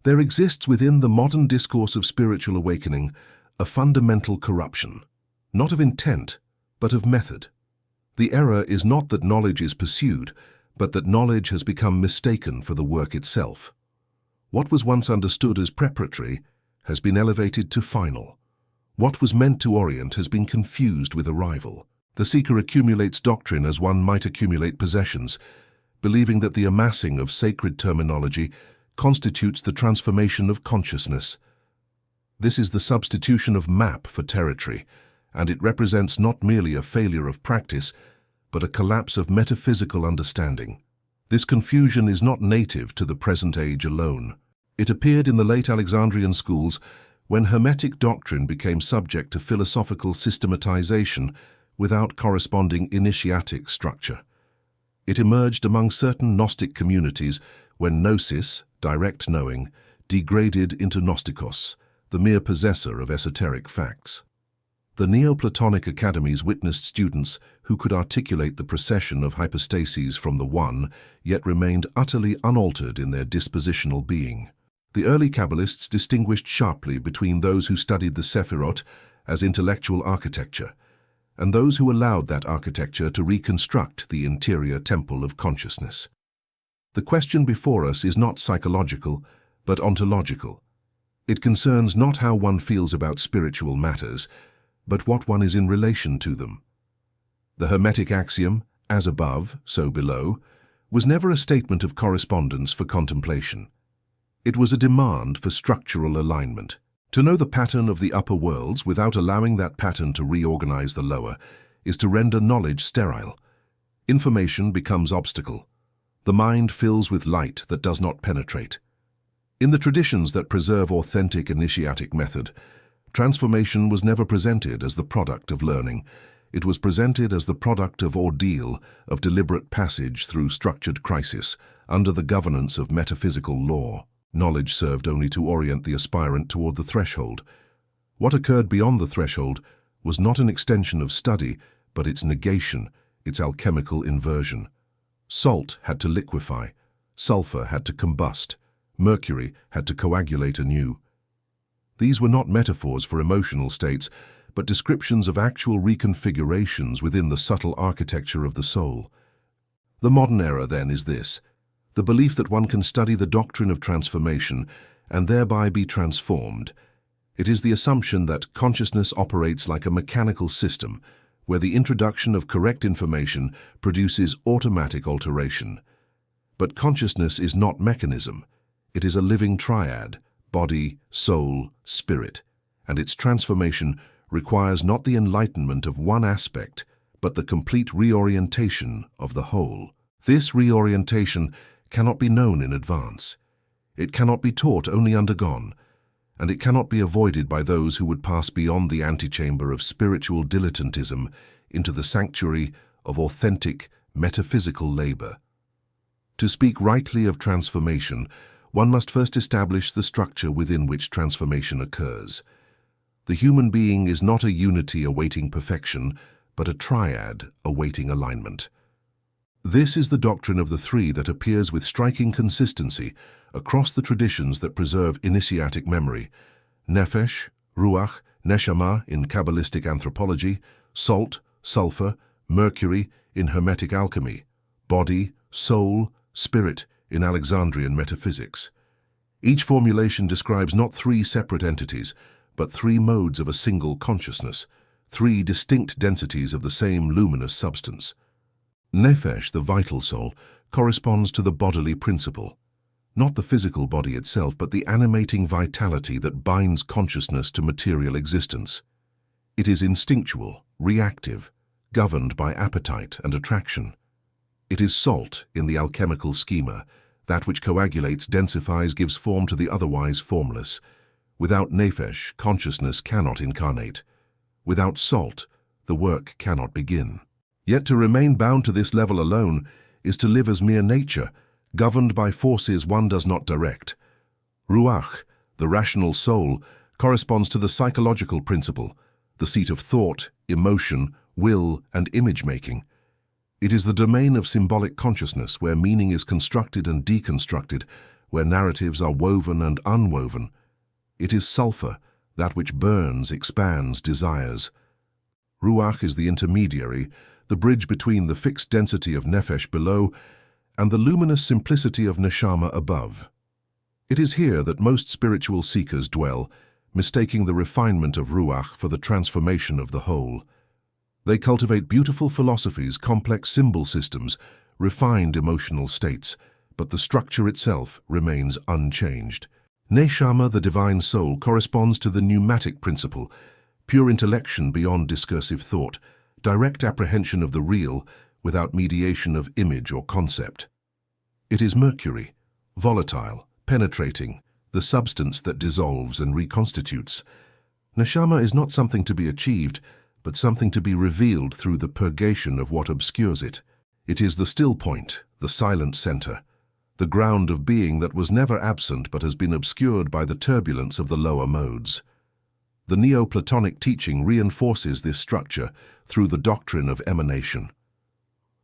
There exists within the modern discourse of spiritual awakening a fundamental corruption, not of intent, but of method. The error is not that knowledge is pursued, but that knowledge has become mistaken for the work itself. What was once understood as preparatory has been elevated to final. What was meant to orient has been confused with arrival. The seeker accumulates doctrine as one might accumulate possessions, believing that the amassing of sacred terminology constitutes the transformation of consciousness. This is the substitution of map for territory, and it represents not merely a failure of practice, but a collapse of metaphysical understanding. This confusion is not native to the present age alone. It appeared in the late Alexandrian schools when Hermetic doctrine became subject to philosophical systematization without corresponding initiatic structure. It emerged among certain Gnostic communities when gnosis, direct knowing, degraded into gnostikos, the mere possessor of esoteric facts. The Neoplatonic academies witnessed students who could articulate the procession of hypostases from the One, yet remained utterly unaltered in their dispositional being. The early Kabbalists distinguished sharply between those who studied the Sephirot as intellectual architecture, and those who allowed that architecture to reconstruct the interior temple of consciousness. The question before us is not psychological, but ontological. It concerns not how one feels about spiritual matters, but what one is in relation to them. The Hermetic axiom, as above, so below, was never a statement of correspondence for contemplation. It was a demand for structural alignment. To know the pattern of the upper worlds without allowing that pattern to reorganize the lower is to render knowledge sterile. Information becomes obstacle. The mind fills with light that does not penetrate. In the traditions that preserve authentic initiatic method, transformation was never presented as the product of learning. It was presented as the product of ordeal, of deliberate passage through structured crisis, under the governance of metaphysical law. Knowledge served only to orient the aspirant toward the threshold. What occurred beyond the threshold was not an extension of study, but its negation, its alchemical inversion. Salt had to liquefy, sulfur had to combust, mercury had to coagulate anew. These were not metaphors for emotional states, but descriptions of actual reconfigurations within the subtle architecture of the soul. The modern error, then, is this: the belief that one can study the doctrine of transformation and thereby be transformed. It is the assumption that consciousness operates like a mechanical system, where the introduction of correct information produces automatic alteration. But consciousness is not mechanism. It is a living triad, body, soul, spirit, and its transformation requires not the enlightenment of one aspect, but the complete reorientation of the whole. This reorientation cannot be known in advance. It cannot be taught, only undergone, and it cannot be avoided by those who would pass beyond the antechamber of spiritual dilettantism into the sanctuary of authentic metaphysical labor. To speak rightly of transformation, one must first establish the structure within which transformation occurs. The human being is not a unity awaiting perfection, but a triad awaiting alignment. This is the doctrine of the three that appears with striking consistency across the traditions that preserve initiatic memory: Nefesh, Ruach, Neshamah in Kabbalistic anthropology, Salt, Sulfur, Mercury in Hermetic alchemy, Body, Soul, Spirit in Alexandrian metaphysics. Each formulation describes not three separate entities, but three modes of a single consciousness, three distinct densities of the same luminous substance. Nefesh, the vital soul, corresponds to the bodily principle, not the physical body itself, but the animating vitality that binds consciousness to material existence. It is instinctual, reactive, governed by appetite and attraction. It is salt in the alchemical schema, that which coagulates, densifies, gives form to the otherwise formless. Without Nefesh, consciousness cannot incarnate. Without salt, the work cannot begin. Yet to remain bound to this level alone is to live as mere nature, governed by forces one does not direct. Ruach, the rational soul, corresponds to the psychological principle, the seat of thought, emotion, will, and image-making. It is the domain of symbolic consciousness where meaning is constructed and deconstructed, where narratives are woven and unwoven. It is sulfur, that which burns, expands, desires. Ruach is the intermediary, the bridge between the fixed density of Nefesh below and the luminous simplicity of Neshamah above. It is here that most spiritual seekers dwell, mistaking the refinement of Ruach for the transformation of the whole. They cultivate beautiful philosophies, complex symbol systems, refined emotional states, but the structure itself remains unchanged. Neshamah, the divine soul, corresponds to the pneumatic principle, pure intellection beyond discursive thought, direct apprehension of the real without mediation of image or concept. It is Mercury, volatile, penetrating, the substance that dissolves and reconstitutes. Neshamah is not something to be achieved, but something to be revealed through the purgation of what obscures it. It is the still point, the silent center, the ground of being that was never absent but has been obscured by the turbulence of the lower modes. The Neoplatonic teaching reinforces this structure through the doctrine of emanation.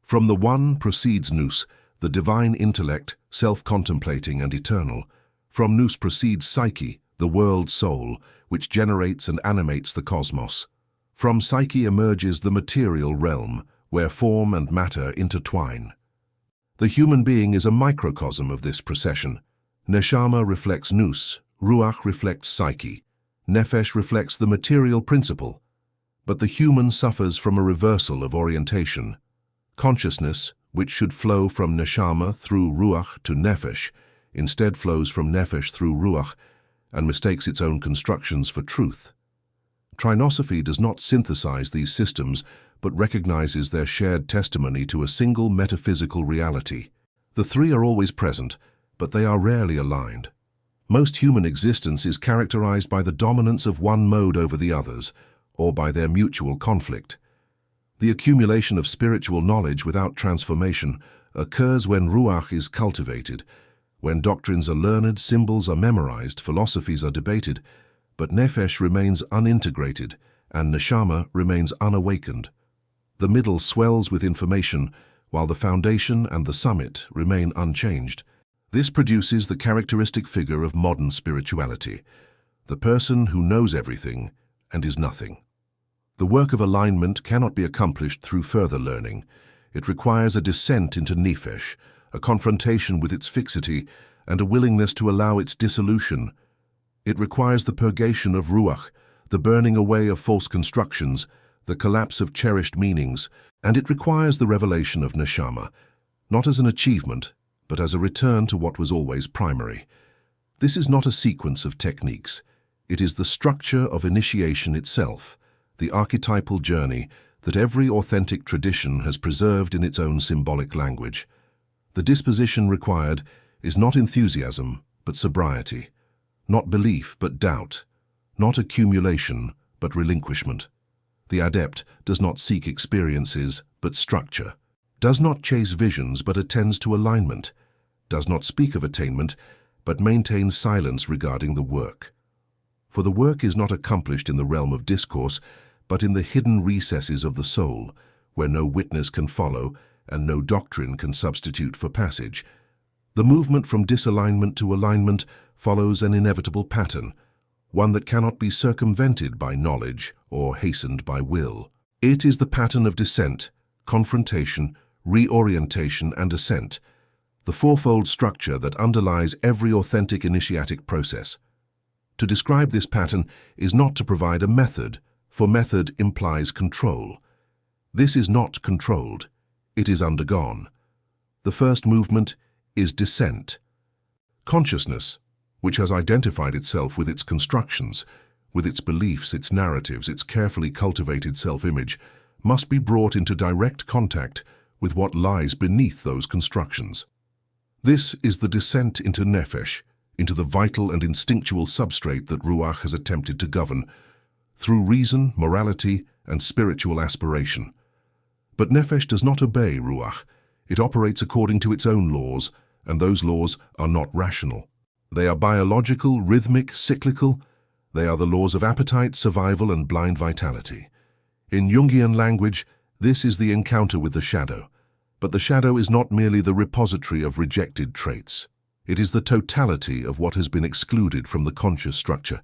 From the One proceeds Nous, the divine intellect, self-contemplating and eternal. From Nous proceeds Psyche, the world soul, which generates and animates the cosmos. From Psyche emerges the material realm, where form and matter intertwine. The human being is a microcosm of this procession. Neshamah reflects Nous, Ruach reflects Psyche, Nefesh reflects the material principle. But the human suffers from a reversal of orientation. Consciousness, which should flow from Neshamah through Ruach to Nefesh, instead flows from Nefesh through Ruach and mistakes its own constructions for truth. Trinosophy does not synthesize these systems, but recognizes their shared testimony to a single metaphysical reality. The three are always present, but they are rarely aligned. Most human existence is characterized by the dominance of one mode over the others, or by their mutual conflict. The accumulation of spiritual knowledge without transformation occurs when Ruach is cultivated, when doctrines are learned, symbols are memorized, philosophies are debated, but Nefesh remains unintegrated and Neshamah remains unawakened. The middle swells with information, while the foundation and the summit remain unchanged. This produces the characteristic figure of modern spirituality, the person who knows everything and is nothing. The work of alignment cannot be accomplished through further learning. It requires a descent into Nefesh, a confrontation with its fixity, and a willingness to allow its dissolution. It requires the purgation of Ruach, the burning away of false constructions, the collapse of cherished meanings, and it requires the revelation of Neshamah, not as an achievement, but as a return to what was always primary. This is not a sequence of techniques. It is the structure of initiation itself, the archetypal journey that every authentic tradition has preserved in its own symbolic language. The disposition required is not enthusiasm, but sobriety, not belief, but doubt, not accumulation, but relinquishment. The adept does not seek experiences, but structure, does not chase visions, but attends to alignment, does not speak of attainment, but maintains silence regarding the work. For the work is not accomplished in the realm of discourse, but in the hidden recesses of the soul, where no witness can follow and no doctrine can substitute for passage. The movement from disalignment to alignment follows an inevitable pattern, one that cannot be circumvented by knowledge or hastened by will. It is the pattern of descent, confrontation, reorientation, and ascent, the fourfold structure that underlies every authentic initiatic process. To describe this pattern is not to provide a method, for method implies control. This is not controlled, it is undergone. The first movement is descent. Consciousness, which has identified itself with its constructions, with its beliefs, its narratives, its carefully cultivated self-image, must be brought into direct contact with what lies beneath those constructions. This is the descent into Nefesh, into the vital and instinctual substrate that Ruach has attempted to govern, through reason, morality, and spiritual aspiration. But Nefesh does not obey Ruach. It operates according to its own laws, and those laws are not rational. They are biological, rhythmic, cyclical. They are the laws of appetite, survival, and blind vitality. In Jungian language, this is the encounter with the shadow. But the shadow is not merely the repository of rejected traits. It is the totality of what has been excluded from the conscious structure,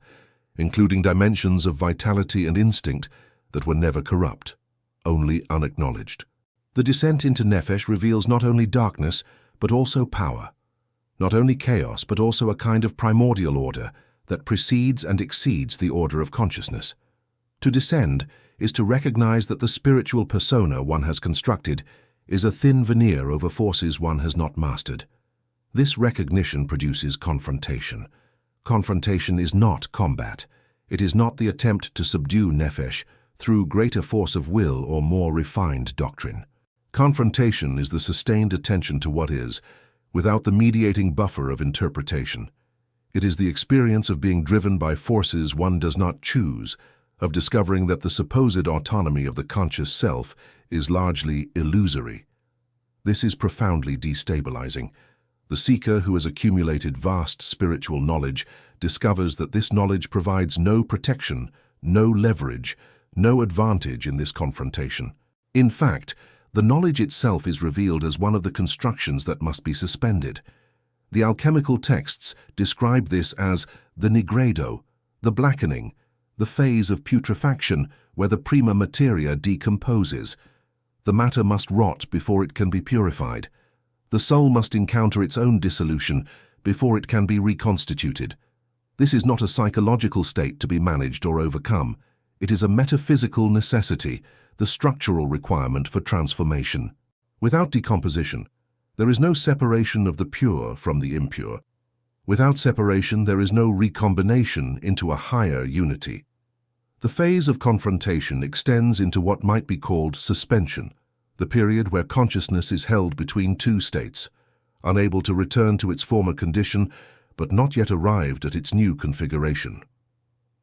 including dimensions of vitality and instinct that were never corrupt, only unacknowledged. The descent into Nefesh reveals not only darkness, but also power. Not only chaos, but also a kind of primordial order that precedes and exceeds the order of consciousness. To descend is to recognize that the spiritual persona one has constructed is a thin veneer over forces one has not mastered. This recognition produces confrontation. Confrontation is not combat. It is not the attempt to subdue Nefesh through greater force of will or more refined doctrine. Confrontation is the sustained attention to what is, without the mediating buffer of interpretation. It is the experience of being driven by forces one does not choose, of discovering that the supposed autonomy of the conscious self is largely illusory. This is profoundly destabilizing. The seeker who has accumulated vast spiritual knowledge discovers that this knowledge provides no protection, no leverage, no advantage in this confrontation. In fact, the knowledge itself is revealed as one of the constructions that must be suspended. The alchemical texts describe this as the nigredo, the blackening, the phase of putrefaction where the prima materia decomposes. The matter must rot before it can be purified. The soul must encounter its own dissolution before it can be reconstituted. This is not a psychological state to be managed or overcome. It is a metaphysical necessity, the structural requirement for transformation. Without decomposition, there is no separation of the pure from the impure. Without separation, there is no recombination into a higher unity. The phase of confrontation extends into what might be called suspension, the period where consciousness is held between two states, unable to return to its former condition, but not yet arrived at its new configuration.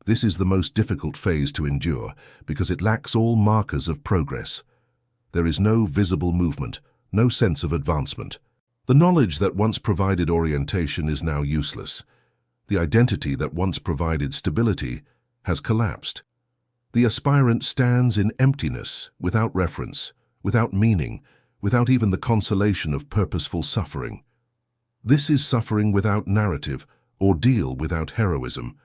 This is the most difficult phase to endure because it lacks all markers of progress. There is no visible movement, no sense of advancement. The knowledge that once provided orientation is now useless. The identity that once provided stability has collapsed. The aspirant stands in emptiness, without reference, without meaning, without even the consolation of purposeful suffering. This is suffering without narrative, ordeal without heroism.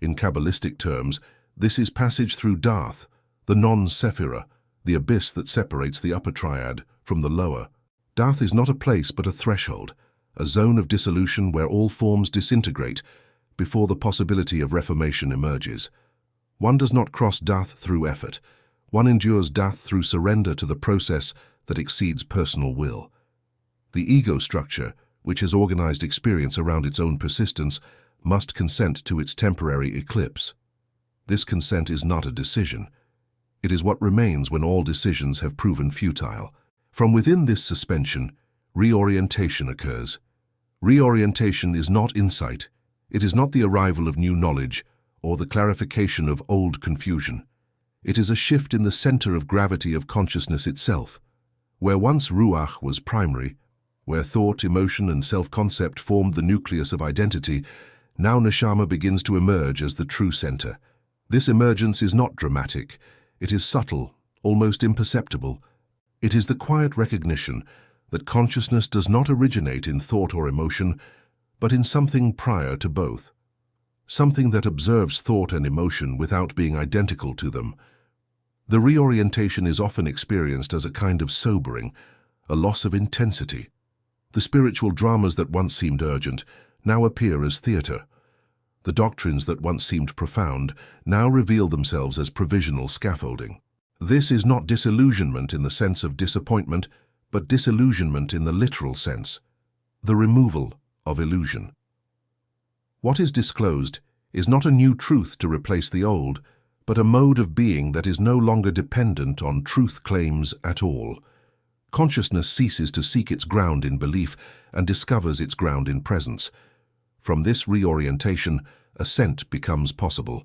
In Kabbalistic terms, this is passage through Darth, the non-sephira, the abyss that separates the upper triad from the lower. Darth is not a place but a threshold, a zone of dissolution where all forms disintegrate before the possibility of reformation emerges. One does not cross Darth through effort. One endures Darth through surrender to the process that exceeds personal will. The ego structure, which has organized experience around its own persistence, must consent to its temporary eclipse. This consent is not a decision. It is what remains when all decisions have proven futile. From within this suspension, reorientation occurs. Reorientation is not insight. It is not the arrival of new knowledge or the clarification of old confusion. It is a shift in the center of gravity of consciousness itself. Where once Ruach was primary, where thought, emotion, and self-concept formed the nucleus of identity, now Neshamah begins to emerge as the true center. This emergence is not dramatic. It is subtle, almost imperceptible. It is the quiet recognition that consciousness does not originate in thought or emotion, but in something prior to both. Something that observes thought and emotion without being identical to them. The reorientation is often experienced as a kind of sobering, a loss of intensity. The spiritual dramas that once seemed urgent now appear as theater. The doctrines that once seemed profound now reveal themselves as provisional scaffolding. This is not disillusionment in the sense of disappointment, but disillusionment in the literal sense, the removal of illusion. What is disclosed is not a new truth to replace the old, but a mode of being that is no longer dependent on truth claims at all. Consciousness ceases to seek its ground in belief and discovers its ground in presence. From this reorientation, ascent becomes possible.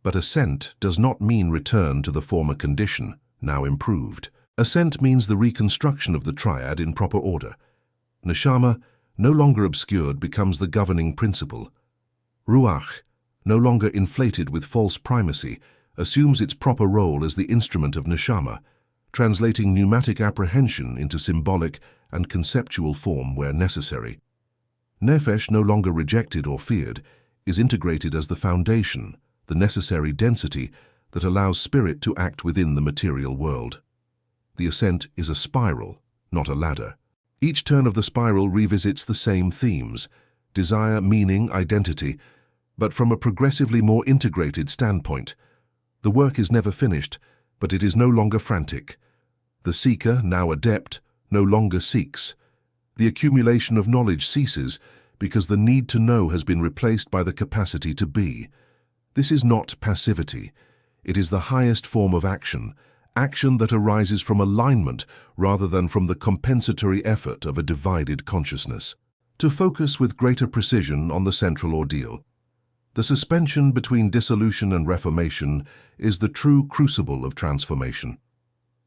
But ascent does not mean return to the former condition, now improved. Ascent means the reconstruction of the triad in proper order. Neshamah, no longer obscured, becomes the governing principle. Ruach, no longer inflated with false primacy, assumes its proper role as the instrument of Neshamah, translating pneumatic apprehension into symbolic and conceptual form where necessary. Nefesh, no longer rejected or feared, is integrated as the foundation, the necessary density that allows spirit to act within the material world. The ascent is a spiral, not a ladder. Each turn of the spiral revisits the same themes: desire, meaning, identity, but from a progressively more integrated standpoint. The work is never finished, but it is no longer frantic. The seeker, now adept, no longer seeks. The accumulation of knowledge ceases because the need to know has been replaced by the capacity to be. This is not passivity. It is the highest form of action, action that arises from alignment rather than from the compensatory effort of a divided consciousness. To focus with greater precision on the central ordeal. The suspension between dissolution and reformation is the true crucible of transformation.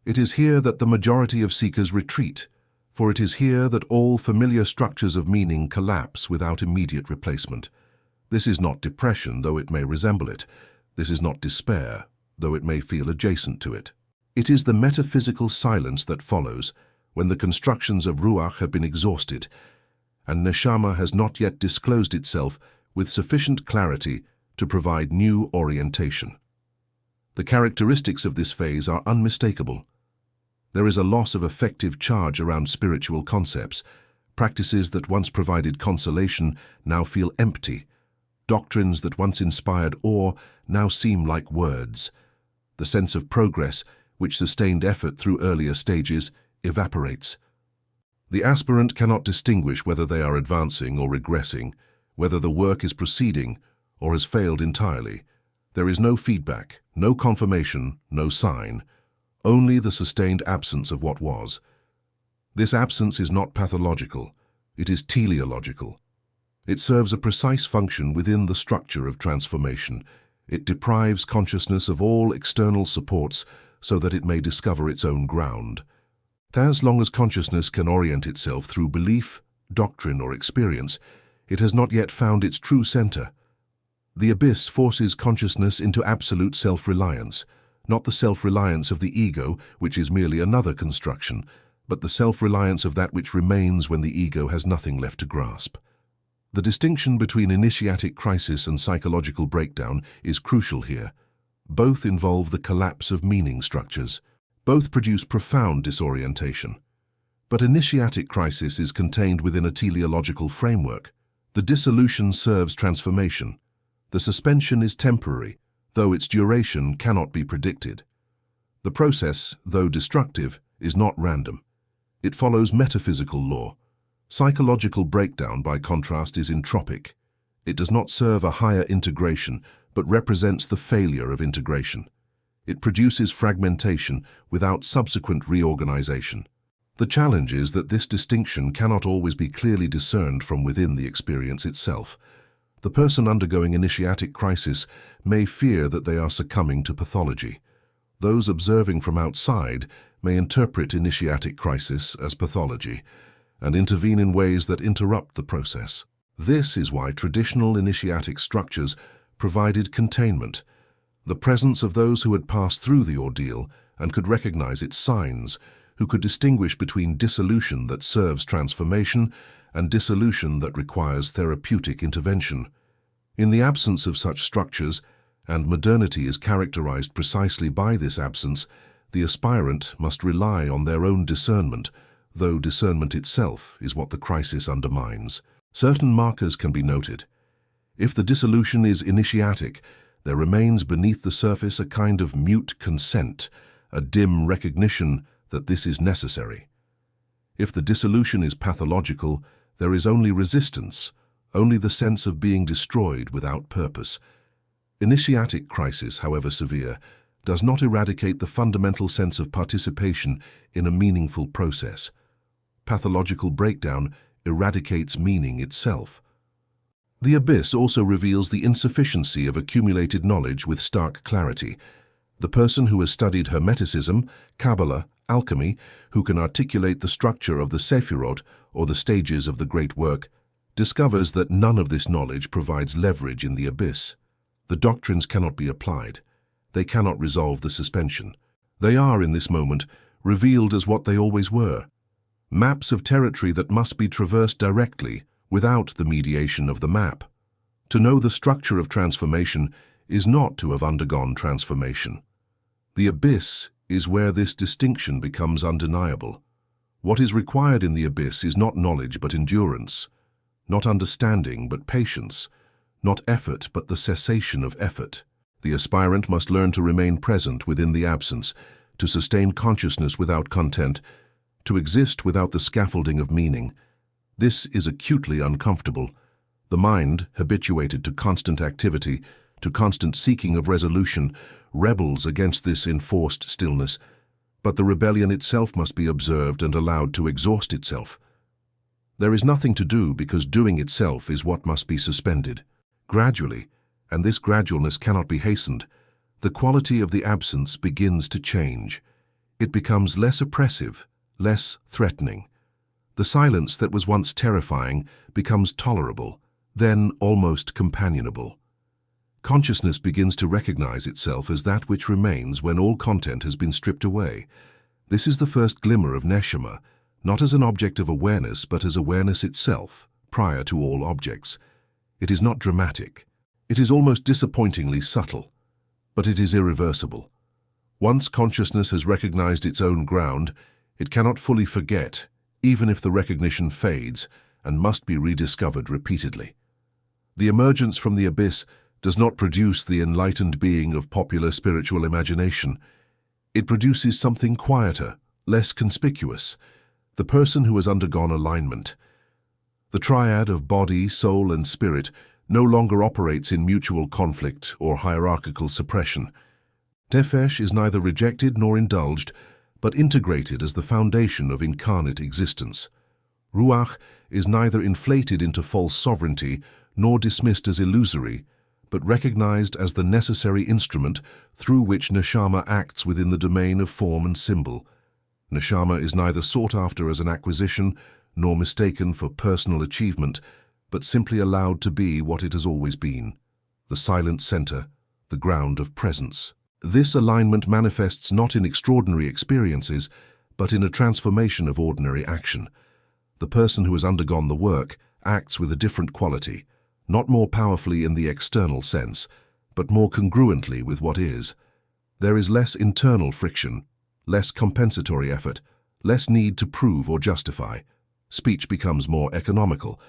It is here that the majority of seekers retreat, for it is here that all familiar structures of meaning collapse without immediate replacement. This is not depression, though it may resemble it. This is not despair, though it may feel adjacent to it. It is the metaphysical silence that follows when the constructions of Ruach have been exhausted, and Neshamah has not yet disclosed itself with sufficient clarity to provide new orientation. The characteristics of this phase are unmistakable. There is a loss of effective charge around spiritual concepts. Practices that once provided consolation now feel empty. Doctrines that once inspired awe now seem like words. The sense of progress, which sustained effort through earlier stages, evaporates. The aspirant cannot distinguish whether they are advancing or regressing, whether the work is proceeding or has failed entirely. There is no feedback, no confirmation, no sign, only the sustained absence of what was. This absence is not pathological, it is teleological. It serves a precise function within the structure of transformation. It deprives consciousness of all external supports so that it may discover its own ground. As long as consciousness can orient itself through belief, doctrine, or experience, it has not yet found its true center. The abyss forces consciousness into absolute self-reliance, not the self-reliance of the ego, which is merely another construction, but the self-reliance of that which remains when the ego has nothing left to grasp. The distinction between initiatic crisis and psychological breakdown is crucial here. Both involve the collapse of meaning structures. Both produce profound disorientation. But initiatic crisis is contained within a teleological framework. The dissolution serves transformation. The suspension is temporary, though its duration cannot be predicted. The process, though destructive, is not random. It follows metaphysical law. Psychological breakdown, by contrast, is entropic. It does not serve a higher integration, but represents the failure of integration. It produces fragmentation without subsequent reorganization. The challenge is that this distinction cannot always be clearly discerned from within the experience itself. The person undergoing initiatic crisis may fear that they are succumbing to pathology. Those observing from outside may interpret initiatic crisis as pathology and intervene in ways that interrupt the process. This is why traditional initiatic structures provided containment, the presence of those who had passed through the ordeal and could recognize its signs, who could distinguish between dissolution that serves transformation and dissolution that requires therapeutic intervention. In the absence of such structures, and modernity is characterized precisely by this absence, the aspirant must rely on their own discernment, though discernment itself is what the crisis undermines. Certain markers can be noted. If the dissolution is initiatic, there remains beneath the surface a kind of mute consent, a dim recognition that this is necessary. If the dissolution is pathological, there is only resistance, only the sense of being destroyed without purpose. Initiatic crisis, however severe, does not eradicate the fundamental sense of participation in a meaningful process. Pathological breakdown eradicates meaning itself. The abyss also reveals the insufficiency of accumulated knowledge with stark clarity. The person who has studied Hermeticism, Kabbalah, Alchemy, who can articulate the structure of the Sephirot or the stages of the great work, discovers that none of this knowledge provides leverage in the abyss. The doctrines cannot be applied. They cannot resolve the suspension. They are, in this moment, revealed as what they always were: maps of territory that must be traversed directly, without the mediation of the map. To know the structure of transformation is not to have undergone transformation. The abyss is where this distinction becomes undeniable. What is required in the abyss is not knowledge but endurance, not understanding but patience, not effort but the cessation of effort. The aspirant must learn to remain present within the absence, to sustain consciousness without content, to exist without the scaffolding of meaning. This is acutely uncomfortable. The mind, habituated to constant activity, to constant seeking of resolution, rebels against this enforced stillness, but the rebellion itself must be observed and allowed to exhaust itself. There is nothing to do because doing itself is what must be suspended. Gradually, and this gradualness cannot be hastened, the quality of the absence begins to change. It becomes less oppressive, less threatening. The silence that was once terrifying becomes tolerable, then almost companionable. Consciousness begins to recognize itself as that which remains when all content has been stripped away. This is the first glimmer of Neshamah, not as an object of awareness but as awareness itself, prior to all objects. It is not dramatic. It is almost disappointingly subtle, but it is irreversible. Once consciousness has recognized its own ground, it cannot fully forget, even if the recognition fades, and must be rediscovered repeatedly. The emergence from the abyss does not produce the enlightened being of popular spiritual imagination. It produces something quieter, less conspicuous, the person who has undergone alignment. The triad of body, soul, and spirit no longer operates in mutual conflict or hierarchical suppression. Nefesh is neither rejected nor indulged, but integrated as the foundation of incarnate existence. Ruach is neither inflated into false sovereignty nor dismissed as illusory, but recognized as the necessary instrument through which Neshamah acts within the domain of form and symbol. Neshamah is neither sought after as an acquisition nor mistaken for personal achievement, but simply allowed to be what it has always been, the silent center, the ground of presence. This alignment manifests not in extraordinary experiences, but in a transformation of ordinary action. The person who has undergone the work acts with a different quality, not more powerfully in the external sense, but more congruently with what is. There is less internal friction, less compensatory effort, less need to prove or justify. Speech becomes more economical.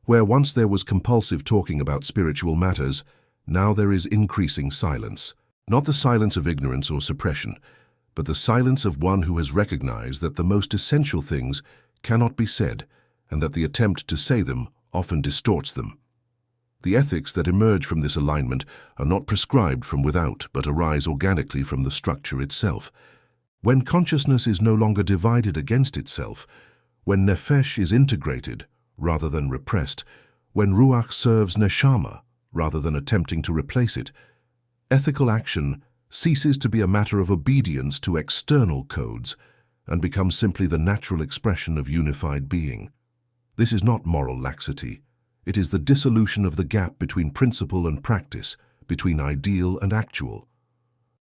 Where once there was compulsive talking about spiritual matters, now there is increasing silence. Not the silence of ignorance or suppression, but the silence of one who has recognized that the most essential things cannot be said, and that the attempt to say them often distorts them. The ethics that emerge from this alignment are not prescribed from without, but arise organically from the structure itself. When consciousness is no longer divided against itself, when Nefesh is integrated rather than repressed, when Ruach serves Neshamah rather than attempting to replace it, ethical action ceases to be a matter of obedience to external codes and becomes simply the natural expression of unified being. This is not moral laxity. It is the dissolution of the gap between principle and practice, between ideal and actual.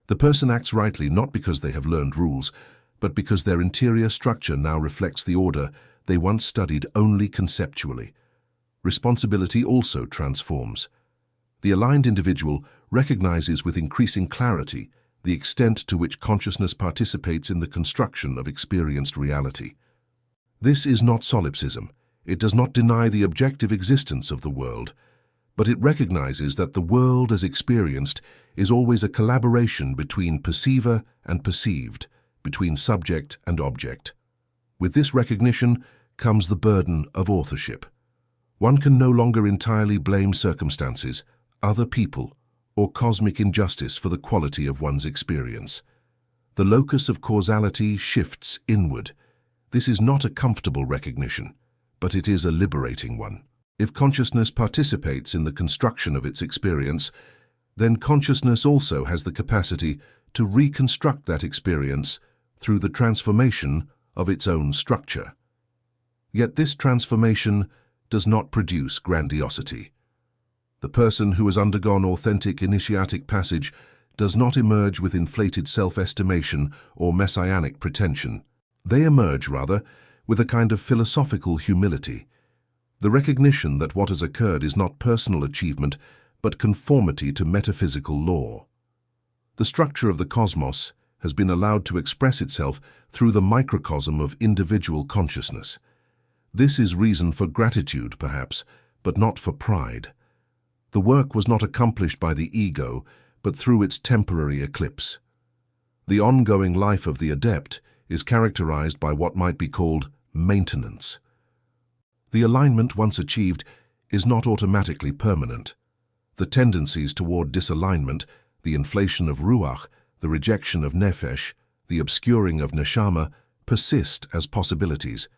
The person acts rightly not because they have learned rules, but because their interior structure now reflects the order they once studied only conceptually. Responsibility also transforms. The aligned individual recognizes with increasing clarity the extent to which consciousness participates in the construction of experienced reality. This is not solipsism. It does not deny the objective existence of the world, but it recognizes that the world as experienced is always a collaboration between perceiver and perceived, between subject and object. With this recognition comes the burden of authorship. One can no longer entirely blame circumstances, other people, or cosmic injustice for the quality of one's experience. The locus of causality shifts inward. This is not a comfortable recognition, but it is a liberating one. If consciousness participates in the construction of its experience, then consciousness also has the capacity to reconstruct that experience through the transformation of its own structure. Yet this transformation does not produce grandiosity. The person who has undergone authentic initiatic passage does not emerge with inflated self-estimation or messianic pretension. They emerge, rather, with a kind of philosophical humility. The recognition that what has occurred is not personal achievement, but conformity to metaphysical law. The structure of the cosmos has been allowed to express itself through the microcosm of individual consciousness. This is reason for gratitude, perhaps, but not for pride. The work was not accomplished by the ego, but through its temporary eclipse. The ongoing life of the adept is characterized by what might be called maintenance. The alignment, once achieved, is not automatically permanent. The tendencies toward disalignment, the inflation of Ruach, the rejection of Nefesh, the obscuring of Neshamah, persist as possibilities.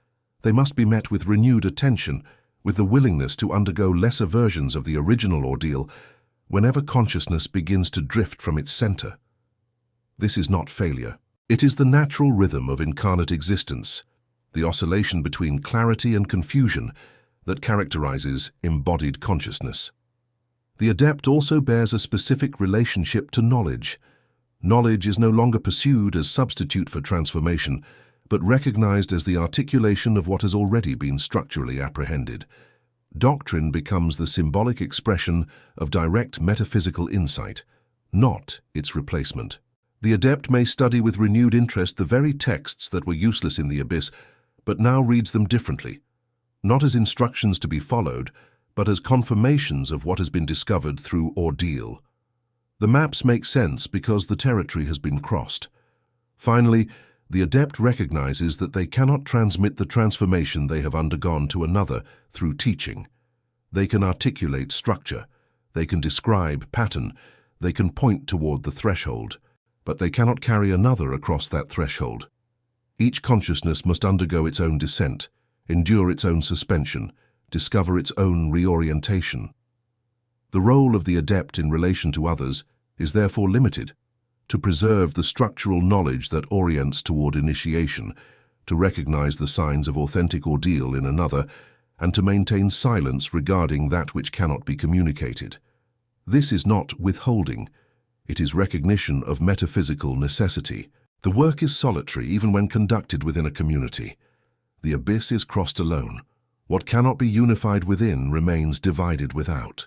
They must be met with renewed attention, with the willingness to undergo lesser versions of the original ordeal whenever consciousness begins to drift from its center. This is not failure. It is the natural rhythm of incarnate existence, the oscillation between clarity and confusion that characterizes embodied consciousness. The adept also bears a specific relationship to knowledge. Knowledge is no longer pursued as substitute for transformation, but recognized as the articulation of what has already been structurally apprehended. Doctrine becomes the symbolic expression of direct metaphysical insight, not its replacement. The adept may study with renewed interest the very texts that were useless in the abyss, but now reads them differently, not as instructions to be followed, but as confirmations of what has been discovered through ordeal. The maps make sense because the territory has been crossed. Finally, the adept recognizes that they cannot transmit the transformation they have undergone to another through teaching. They can articulate structure, they can describe pattern, they can point toward the threshold, but they cannot carry another across that threshold. Each consciousness must undergo its own descent, endure its own suspension, discover its own reorientation. The role of the adept in relation to others is therefore limited: to preserve the structural knowledge that orients toward initiation, to recognize the signs of authentic ordeal in another, and to maintain silence regarding that which cannot be communicated. This is not withholding, it is recognition of metaphysical necessity. The work is solitary even when conducted within a community. The abyss is crossed alone. What cannot be unified within remains divided without.